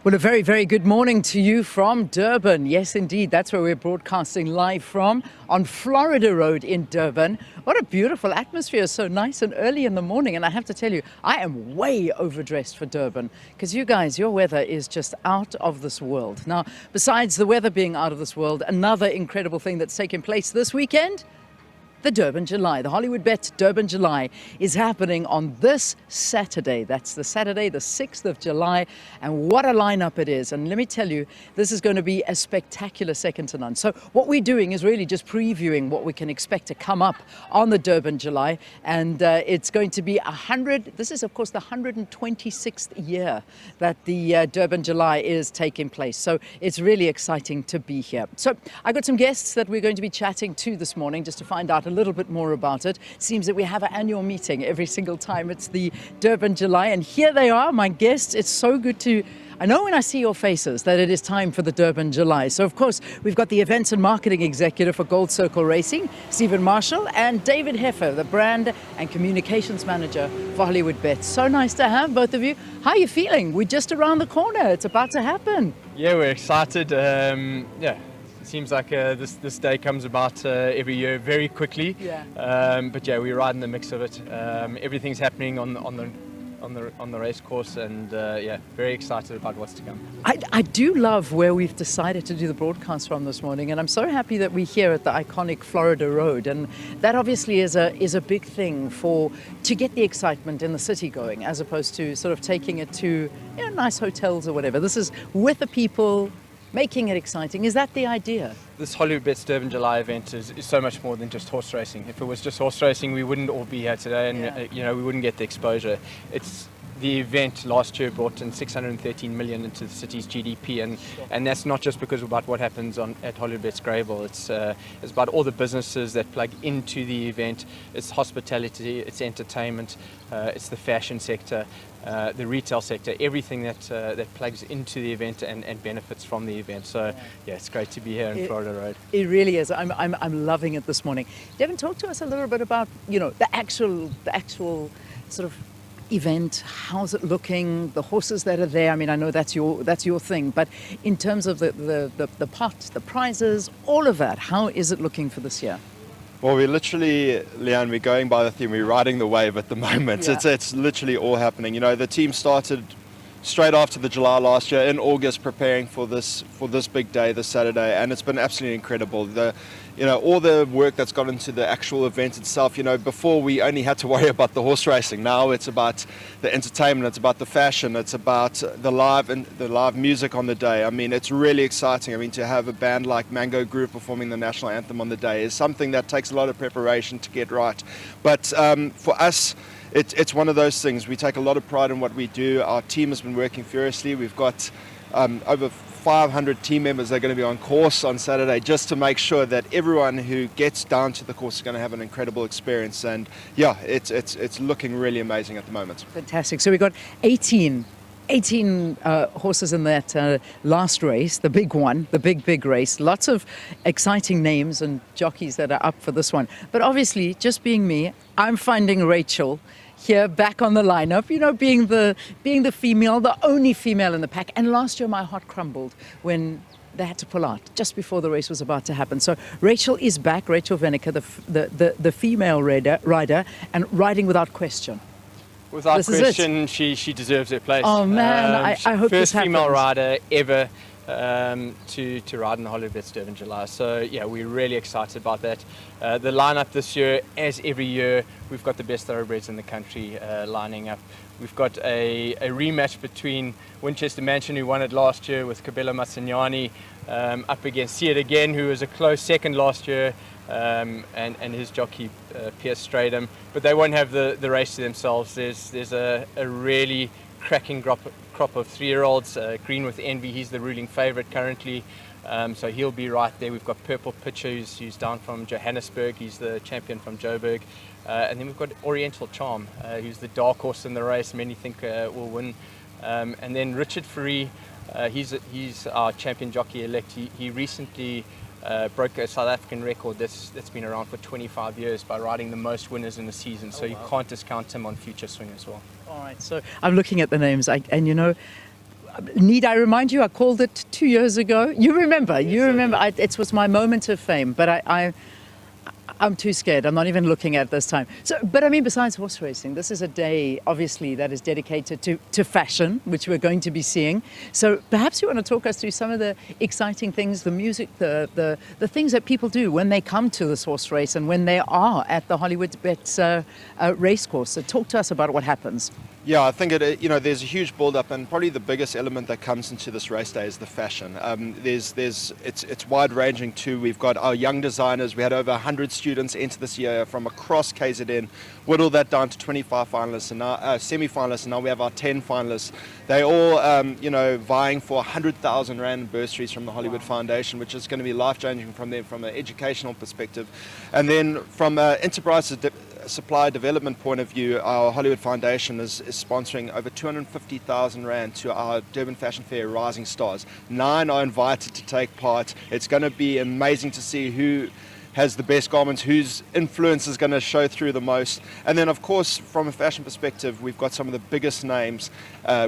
Well, a very, very good morning to you from Durban. Yes, indeed. That's where we're broadcasting live from on Florida Road in Durban. What a beautiful atmosphere. So nice and early in the morning. And I have to tell you, I am way overdressed for Durban because you guys, your weather is just out of this world. Now, besides the weather being out of this world, another incredible thing that's taken place this weekend, the Durban July, the Hollywoodbets Durban July is happening on this Saturday. That's the Saturday, the 6th of July. And what a lineup it is. And let me tell you, this is going to be a spectacular second to none. So what we're doing is really just previewing what we can expect to come up on the Durban July. And it's going to be this is of course the 126th year that the Durban July is taking place. So it's really exciting to be here. So I got some guests that we're going to be chatting to this morning just to find out a little bit more about it. Seems that we have an annual meeting every single time it's the Durban July, and here they are, my guests. It's so good I know when I see your faces that it is time for the Durban July. So of course we've got the events and marketing executive for Gold Circle Racing, Stephen Marshall, and David Heffer, the brand and communications manager for Hollywoodbets. So nice to have both of you. How are you feeling? We're just around the corner. It's about to happen. Yeah, we're excited. It seems like this day comes about every year very quickly. Yeah. But yeah, we're right in the mix of it. Everything's happening on the race course, and yeah, very excited about what's to come. I do love where we've decided to do the broadcast from this morning, and I'm so happy that we're here at the iconic Florida Road, and that obviously is a big thing to get the excitement in the city going, as opposed to sort of taking it to nice hotels or whatever. This is with the people, making it exciting. Is that the idea? This Hollywoodbets Durban July event is so much more than just horse racing. If it was just horse racing, we wouldn't all be here today, and we wouldn't get the exposure. The event last year brought in 613 million into the city's GDP, and that's not just because about what happens at Hollywoodbets Greyville. It's about all the businesses that plug into the event. It's hospitality, it's entertainment, it's the fashion sector, the retail sector, everything that plugs into the event and benefits from the event. So yeah, it's great to be here in Florida Road. It really is. I'm loving it this morning. Devin, talk to us a little bit about the actual sort of event. How's it looking? The horses that are there. I mean, I know that's your thing, but in terms of the pot, the prizes, all of that, how is it looking for this year? Well, we're literally, Leanne, we're going by the theme. We're riding the wave at the moment. Yeah. It's literally all happening. The team started straight after the July last year in August, preparing for this big day, this Saturday, and it's been absolutely incredible. All the work that's gone into the actual event itself. Before we only had to worry about the horse racing. Now it's about the entertainment, it's about the fashion, it's about the live music on the day. I mean, it's really exciting. I mean, to have a band like Mango Group performing the national anthem on the day is something that takes a lot of preparation to get right. But for us, it's one of those things. We take a lot of pride in what we do. Our team has been working furiously. We've got over 500 team members that are going to be on course on Saturday, just to make sure that everyone who gets down to the course is going to have an incredible experience. And yeah, it's looking really amazing at the moment. Fantastic. So we got 18 horses in that last race, the big one, the big race. Lots of exciting names and jockeys that are up for this one. But obviously, just being me, I'm finding Rachel here back on the lineup, being the female, the only female in the pack. And last year my heart crumbled when they had to pull out just before the race was about to happen. So Rachel is back, Rachel Venneker, the female rider, and riding without question. Without question, she deserves her place. Oh man, I hope this happens. First female rider ever to ride in the Hollywoodbets Durban July. So yeah, we're really excited about that. The lineup this year, as every year, we've got the best thoroughbreds in the country lining up. We've got a rematch between Winchester Mansion, who won it last year, with Cabello Massignani, up against See It Again, who was a close second last year, and his jockey Pierce Stradham. But they won't have the race to themselves. There's a really cracking crop of 3-year-olds. Green with Envy, he's the ruling favourite currently, so he'll be right there. We've got Purple Pitcher, who's down from Johannesburg, he's the champion from Joburg, and then we've got Oriental Charm, who's the dark horse in the race, many think will win, and then Richard Free, he's our champion jockey elect. He recently broke a South African record that's been around for 25 years by riding the most winners in the season, so you can't discount him on future swing as well. All right, so I'm looking at the names, and Need I remind you, I called it 2 years ago. You remember, it was my moment of fame, but I'm too scared. I'm not even looking at it this time. So, but I mean, besides horse racing, this is a day, obviously, that is dedicated to fashion, which we're going to be seeing. So perhaps you want to talk us through some of the exciting things, the music, the things that people do when they come to this horse race and when they are at the Hollywoodbets Racecourse. So talk to us about what happens. Yeah, I think there's a huge build-up, and probably the biggest element that comes into this race day is the fashion. It's wide-ranging too. We've got our young designers. We had over 100 students enter this year from across KZN. Whittle that down to 25 finalists and now semi-finalists, and now we have our 10 finalists. They all, vying for 100,000 rand bursaries from the Hollywood Foundation, which is going to be life-changing from them from an educational perspective, and then from enterprise supply development point of view, our Hollywood Foundation is sponsoring over 250,000 rand to our Durban Fashion Fair Rising Stars. 9 are invited to take part. It's going to be amazing to see who has the best garments, whose influence is going to show through the most. And then, of course, from a fashion perspective, we've got some of the biggest names.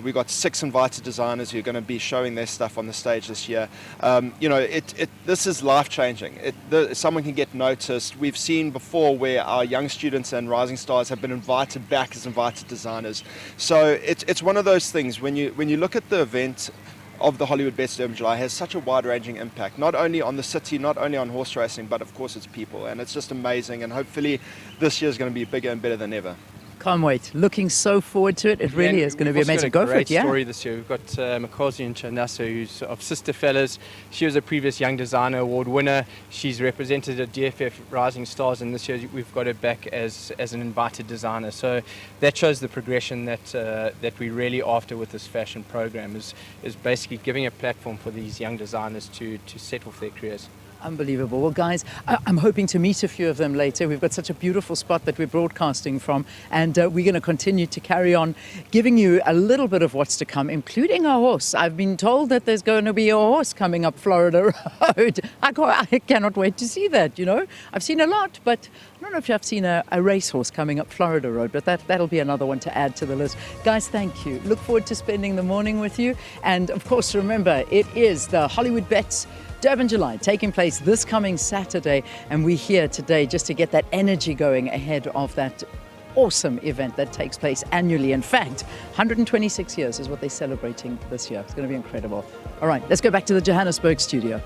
We've got 6 invited designers who are going to be showing their stuff on the stage this year. This is life-changing. Someone can get noticed. We've seen before where our young students and rising stars have been invited back as invited designers. So it's one of those things, when you look at the event of the Hollywoodbets Durban July, has such a wide-ranging impact, not only on the city, not only on horse racing, but of course it's people, and it's just amazing, and hopefully this year is going to be bigger and better than ever. Can't wait. Looking so forward to it. It really is going to be amazing. Go for it, yeah. Great story this year. We've got Makazi and Chanasa, who's of Sister Fellas. She was a previous Young Designer Award winner. She's represented at DFF Rising Stars, and this year we've got her back as an invited designer. So that shows the progression that we really after with this fashion program is basically giving a platform for these young designers to set off their careers. Unbelievable. Well, guys, I'm hoping to meet a few of them later. We've got such a beautiful spot that we're broadcasting from, and we're going to continue to carry on giving you a little bit of what's to come, including a horse. I've been told that there's going to be a horse coming up Florida Road. I cannot wait to see that, I've seen a lot, but I don't know if I've seen a racehorse coming up Florida Road, but that'll be another one to add to the list. Guys, thank you. Look forward to spending the morning with you. And, of course, remember, it is the Hollywoodbets Durban July, taking place this coming Saturday, and we're here today just to get that energy going ahead of that awesome event that takes place annually. In fact, 126 years is what they're celebrating this year. It's going to be incredible. All right, let's go back to the Johannesburg studio.